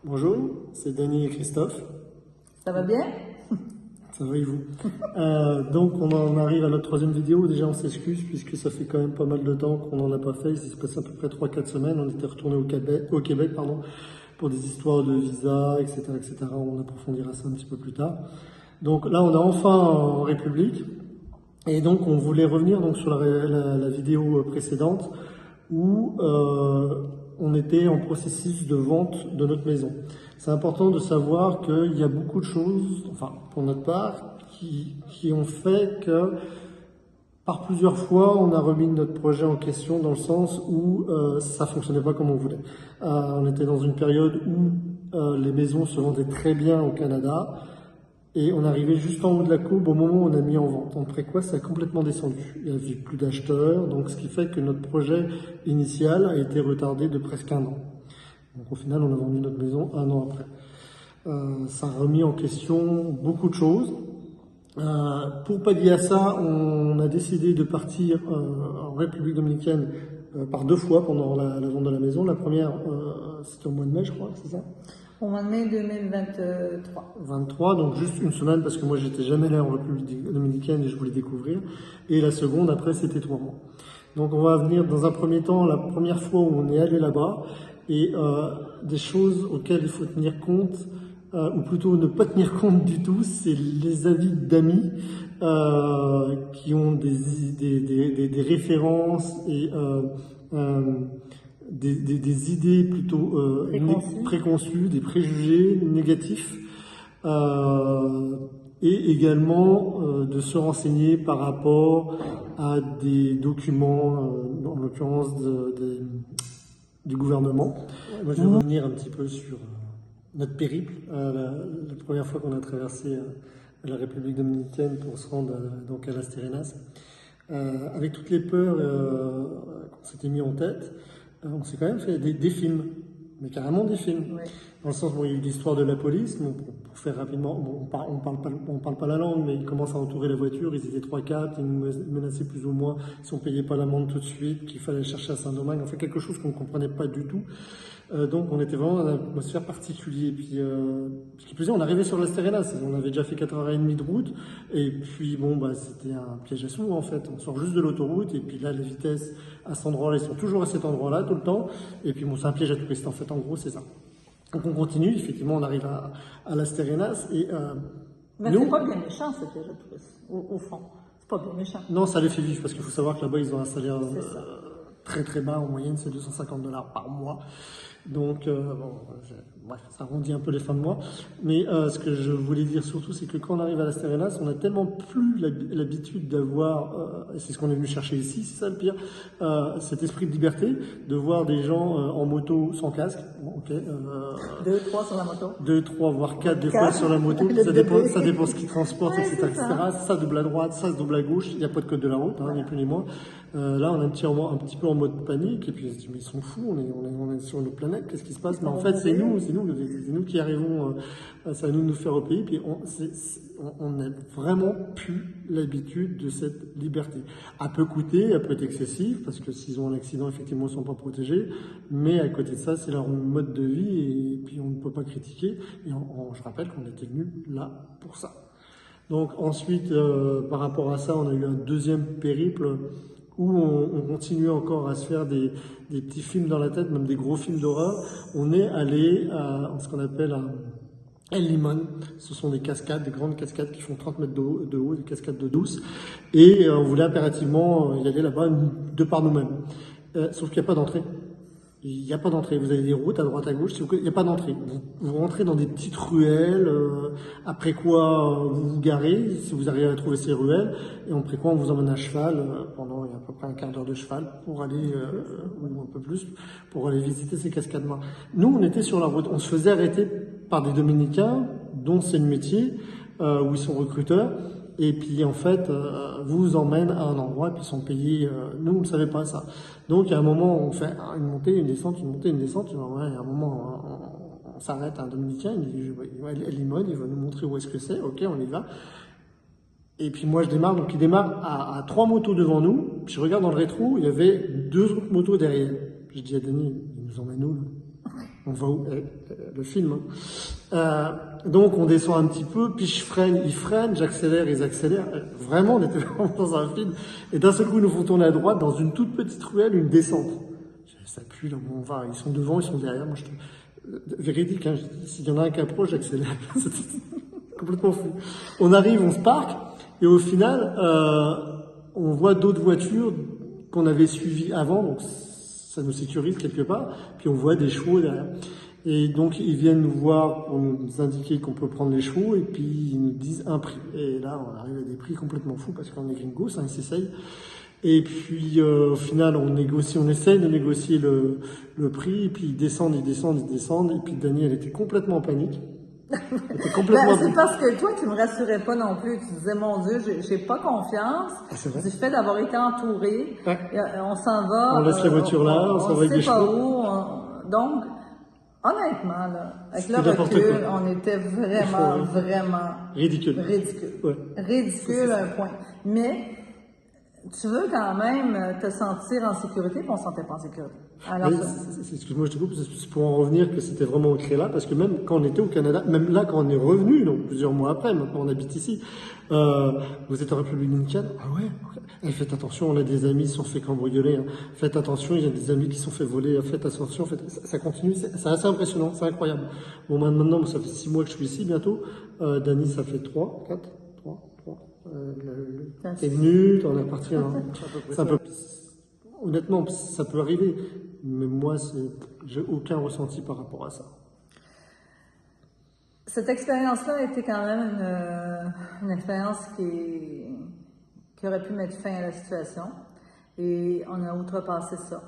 Bonjour, c'est Dany et Christophe. Ça va bien? Ça va et vous? Donc on en arrive à notre troisième vidéo. Déjà on s'excuse puisque ça fait quand même pas mal de temps qu'on n'en a pas fait. Il s'est passé à peu près 3-4 semaines. On était retourné au Québec pour des histoires de visa, etc., etc. On approfondira ça un petit peu plus tard. Donc là on est enfin en République. Et donc on voulait revenir donc sur la vidéo précédente où on était en processus de vente de notre maison. C'est important de savoir qu'il y a beaucoup de choses, enfin pour notre part, qui ont fait que par plusieurs fois on a remis notre projet en question dans le sens où ça fonctionnait pas comme on voulait. On était dans une période où les maisons se vendaient très bien au Canada. Et on arrivait juste en haut de la courbe au moment où on a mis en vente. Après quoi, ça a complètement descendu. Il n'y avait plus d'acheteurs, donc ce qui fait que notre projet initial a été retardé de presque 1 an. Donc au final, on a vendu notre maison 1 an après. Ça a remis en question beaucoup de choses. Pour pallier à ça, on a décidé de partir en République dominicaine par 2 fois pendant la vente de la maison. La première, c'était au mois de mai, je crois, c'est ça ? Au mois de mai 2023. 23, donc juste une semaine parce que moi j'étais jamais allé en République dominicaine et je voulais découvrir. Et la seconde après c'était 3 mois. Donc on va venir dans un premier temps, la première fois où on est allé là-bas et des choses auxquelles il faut tenir compte, ou plutôt ne pas tenir compte du tout, c'est les avis d'amis qui ont des références et des idées plutôt préconçues, des préjugés négatifs, et également de se renseigner par rapport à des documents, en l'occurrence du gouvernement. Moi, je vais revenir un petit peu sur notre périple, la première fois qu'on a traversé la République dominicaine pour se rendre donc à Las Terrenas. Avec toutes les peurs qu'on s'était mis en tête, on s'est quand même fait des films, mais carrément des films. Ouais. Dans le sens où il y a eu l'histoire de la police, bon, pour faire rapidement, bon, on parle pas la langue, mais ils commencent à entourer la voiture, ils étaient 3-4, ils nous menaçaient plus ou moins si on payait pas l'amende tout de suite, qu'il fallait chercher à Saint-Domingue, enfin quelque chose qu'on ne comprenait pas du tout. Donc on était vraiment dans une atmosphère particulière. Puis, ce qui plus est, on arrivait sur Las Terrenas, on avait déjà fait 4h30 de route, et puis bon, bah, c'était un piège à sous en fait. On sort juste de l'autoroute, et puis là, les vitesses à cet endroit-là, ils sont toujours à cet endroit-là tout le temps, et puis bon, c'est un piège à touristes en fait, en gros, c'est ça. Donc on continue, effectivement, on arrive à Las Terrenas, et Mais nous, c'est pas bien méchant ce piège à touristes, au fond. C'est pas bien méchant. non, ça les fait vivre, parce qu'il faut savoir que là-bas, ils ont un salaire C'est ça. très très bas, en moyenne, c'est $250 par mois. Donc, bref, ça arrondit un peu les fins de mois. Mais ce que je voulais dire surtout, c'est que quand on arrive à Las Terrenas, on a tellement plus l'habitude d'avoir, et c'est ce qu'on est venu chercher ici, c'est ça le pire, cet esprit de liberté, de voir des gens en moto sans casque. Bon, ok, 2, 3 sur la moto. 2, 3, voire 4 des fois 4. sur la moto, Le ça dépend ce qu'ils transportent, Ouais, etc., c'est etc. ça. Ça double à droite, ça se double à gauche, il n'y a pas de code de la route, ni plus ni moins. Là, on est un petit peu en mode panique, et puis on se dit, mais ils sont fous, on est sur une autre planète, qu'est-ce qui se passe? Mais en fait, c'est nous qui arrivons, c'est à nous de nous faire repayer, puis on n'a vraiment plus l'habitude de cette liberté. Elle peut coûter, elle peut être excessive, parce que s'ils ont un accident, effectivement, ils ne sont pas protégés, mais à côté de ça, c'est leur mode de vie, et puis on ne peut pas critiquer, et je rappelle qu'on était venus là pour ça. Donc ensuite, par rapport à ça, on a eu un deuxième périple, où on continuait encore à se faire des petits films dans la tête, même des gros films d'horreur. On est allé à ce qu'on appelle El Limon. Ce sont des cascades, des grandes cascades qui font 30 mètres de haut, des cascades d'eau douce. Et on voulait impérativement y aller là-bas de par nous-mêmes. Sauf qu'il n'y a pas d'entrée. Il n'y a pas d'entrée. Vous avez des routes à droite, à gauche. Il n'y a pas d'entrée. Vous rentrez dans des petites ruelles. Après quoi, vous vous garez, si vous arrivez à trouver ces ruelles. Et après quoi, on vous emmène à cheval pendant à peu près un quart d'heure de cheval pour aller, ou un peu plus, pour aller visiter ces cascades-là. Nous, on était sur la route. On se faisait arrêter par des Dominicains, dont c'est le métier, où ils sont recruteurs. Et puis en fait, vous emmènent à un endroit et puis ils sont payés. Nous, on ne savait pas ça. Donc à un moment, on fait une montée, une descente, une montée, une descente. Ouais, à un moment, on s'arrête à un Dominicain. Il dit, elle est mode, il va nous montrer où est-ce que c'est. Ok, on y va. Et puis moi, je démarre. Donc il démarre à 3 motos devant nous. Puis je regarde dans le rétro, il y avait 2 autres motos derrière. Je dis à Dany, il nous emmène où là? On va où? Le film. Hein. Donc on descend un petit peu, puis je freine, ils freinent, j'accélère, ils accélèrent. Vraiment, on était vraiment dans un film. Et d'un seul coup, ils nous font tourner à droite dans une toute petite ruelle, une descente. Ça pue là où on va. Ils sont devant, ils sont derrière. Moi, véridique, hein, s'il y en a un qui approche, j'accélère. C'est complètement fou. On arrive, on se parque, et au final, on voit d'autres voitures qu'on avait suivies avant, donc ça nous sécurise quelque part, puis on voit des chevaux derrière. Et donc ils viennent nous voir pour nous indiquer qu'on peut prendre les chevaux, et puis ils nous disent un prix. Et là on arrive à des prix complètement fous, parce qu'on est gringos, hein, ils s'essayent. Et puis au final on essaye de négocier le prix, et puis ils descendent, et puis Dani elle était complètement en panique. C'est parce que toi, tu me rassurais pas non plus. Tu disais, mon Dieu, j'ai pas confiance du fait d'avoir été entouré. Ouais. On s'en va. On laisse la voiture là, on s'en va avec des chevaux. Donc, honnêtement, là, avec le recul, on était vraiment ridicule. Ouais. Ridicule à un point. Mais tu veux quand même te sentir en sécurité, puis on ne se sentait pas en sécurité. Excuse-moi, je te coupe, c'est pour en revenir que c'était vraiment ancré là, parce que même quand on était au Canada, même là quand on est revenu, donc plusieurs mois après, maintenant on habite ici, vous êtes en République dominicaine, ah ouais, okay. Faites attention, on a des amis qui se sont fait cambrioler, hein. Faites attention, il y a des amis qui se sont fait voler, faites attention, ça continue, c'est assez impressionnant, c'est incroyable. Bon, maintenant, ça fait 6 mois que je suis ici bientôt, Dani, ça fait 3. T'es venu, t'en es parti. Hein. Honnêtement, ça peut arriver, mais moi, j'ai aucun ressenti par rapport à ça. Cette expérience-là a été quand même une expérience qui aurait pu mettre fin à la situation, et on a outrepassé ça.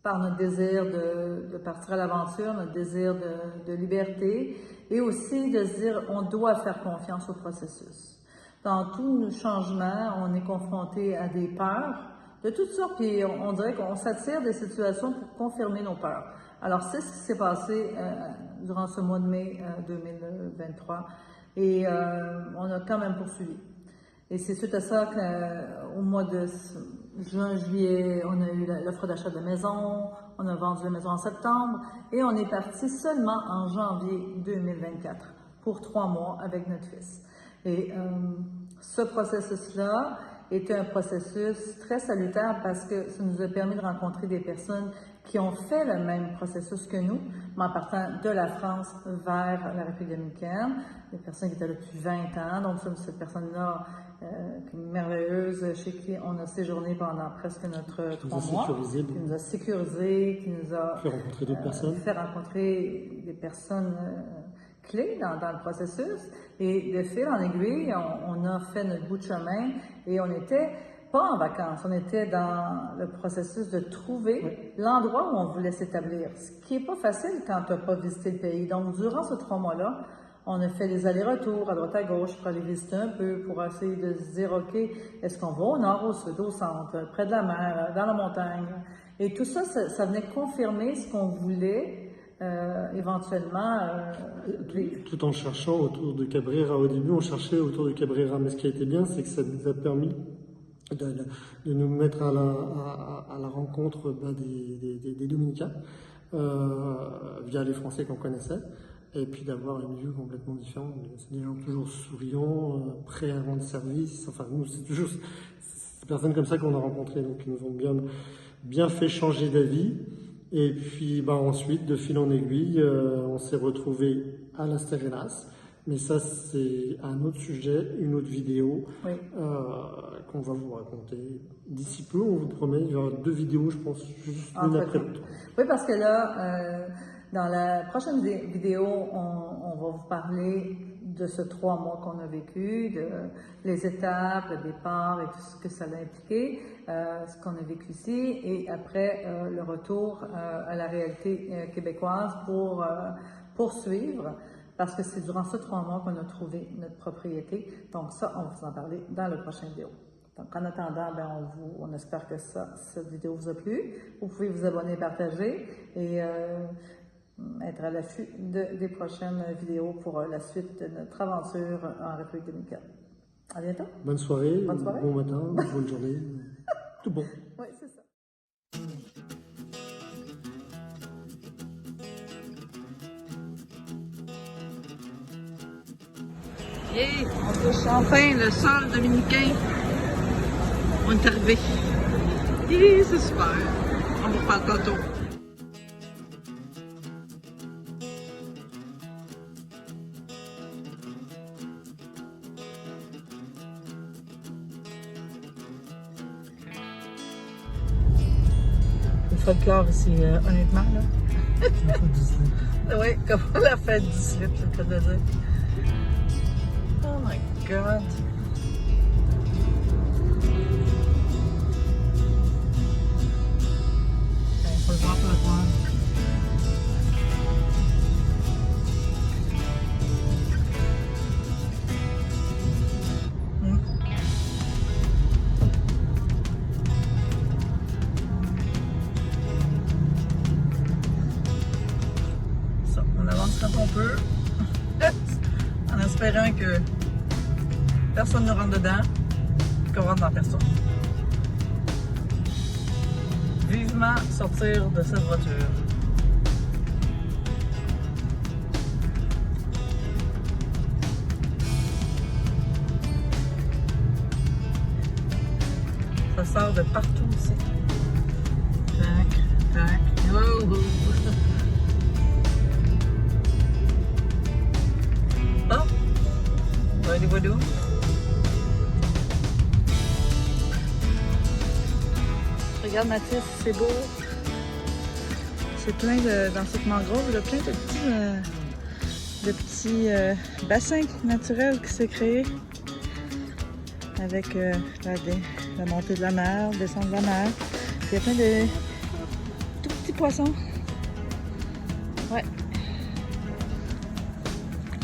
Par notre désir de partir à l'aventure, notre désir de liberté, et aussi de se dire on doit faire confiance au processus. Dans tous nos changements, on est confronté à des peurs de toutes sortes, puis on dirait qu'on s'attire des situations pour confirmer nos peurs. Alors, c'est ce qui s'est passé durant ce mois de mai 2023, et on a quand même poursuivi. Et c'est suite à ça qu'au mois de juin, juillet, on a eu l'offre d'achat de maison, on a vendu la maison en septembre, et on est parti seulement en janvier 2024 pour 3 mois avec notre fils. Et ce processus-là était un processus très salutaire, parce que ça nous a permis de rencontrer des personnes qui ont fait le même processus que nous, mais en partant de la France vers la République dominicaine, des personnes qui étaient là depuis 20 ans. Donc, cette personne-là, qui est merveilleuse, chez qui on a séjourné pendant presque notre 3 mois, qui nous a sécurisés, qui nous a fait rencontrer d'autres personnes, fait rencontrer des personnes clés dans le processus. Et de fil en aiguille, on a fait notre bout de chemin, et on n'était pas en vacances, on était dans le processus de trouver l'endroit où on voulait s'établir, ce qui n'est pas facile quand tu n'as pas visité le pays. Donc, durant ces 3 mois-là, on a fait des allers-retours à droite à gauche pour aller visiter un peu, pour essayer de se dire, OK, est-ce qu'on va au nord, au sud, au centre, près de la mer, dans la montagne? Et tout ça, ça venait confirmer ce qu'on voulait éventuellement. Tout en cherchant autour de Cabrera. Au début, on cherchait autour de Cabrera, mais ce qui a été bien, c'est que ça nous a permis de nous mettre à la rencontre des Dominicains via les Français qu'on connaissait, et puis d'avoir une vue complètement différente. C'est des gens toujours souriants, prêts à rendre service. Enfin, nous, c'est toujours ces personnes comme ça qu'on a rencontrées, donc qui nous ont bien fait changer d'avis. Et puis ensuite, de fil en aiguille, on s'est retrouvés à Las Terrenas. Mais ça, c'est un autre sujet, une autre vidéo qu'on va vous raconter d'ici peu. On vous promet, il y aura 2 vidéos, je pense, juste l'une après l'autre. Oui, parce que là, dans la prochaine vidéo, on va vous parler de ce 3 mois qu'on a vécu, de les étapes, le départ et tout ce que ça a impliqué, ce qu'on a vécu ici, et après le retour à la réalité québécoise pour poursuivre. Parce que c'est durant ces 3 mois qu'on a trouvé notre propriété. Donc ça, on va vous en parler dans la prochaine vidéo. Donc en attendant, on espère que cette vidéo vous a plu. Vous pouvez vous abonner, partager, et être à l'affût des prochaines vidéos pour la suite de notre aventure en République dominicaine. À bientôt. Bonne soirée, bon matin, bonne journée. Tout bon. Oui, c'est ça. Et on touche enfin le sol dominicain. On est arrivé. Et c'est super. On vous reparle tantôt. Le folklore ici, honnêtement, là. Oui, comme la fête du slip, c'est le cas de dire. Oh my god. Faut le voir pour le voir. Ça, on avance quand on peut. En espérant que personne ne rentre dedans, qu'on rentre dans personne. Vivement sortir de cette voiture. Ça sort de partout ici. Tac, tac. Oh, oh. Oh! Voyez, voyez. Regarde Mathis, c'est beau. C'est plein de, dans cette mangrove, il y a plein de petits bassins naturels qui s'est créé avec la montée de la mer, descente de la mer. Il y a plein de tout petits poissons. Ouais.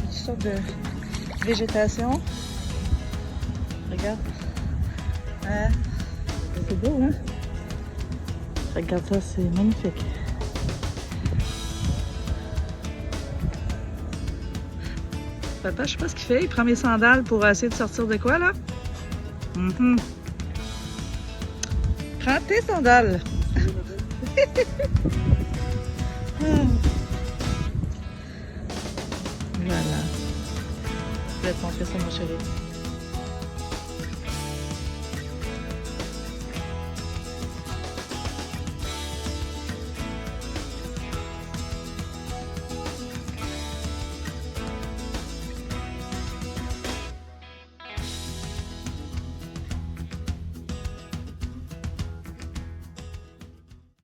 Toutes sortes de végétation. Regarde. C'est beau, hein? Regarde ça, c'est magnifique. Papa, je sais pas ce qu'il fait. Il prend mes sandales pour essayer de sortir de quoi, là? Prends tes sandales. Voilà. Je vais te montrer ça, mon chéri.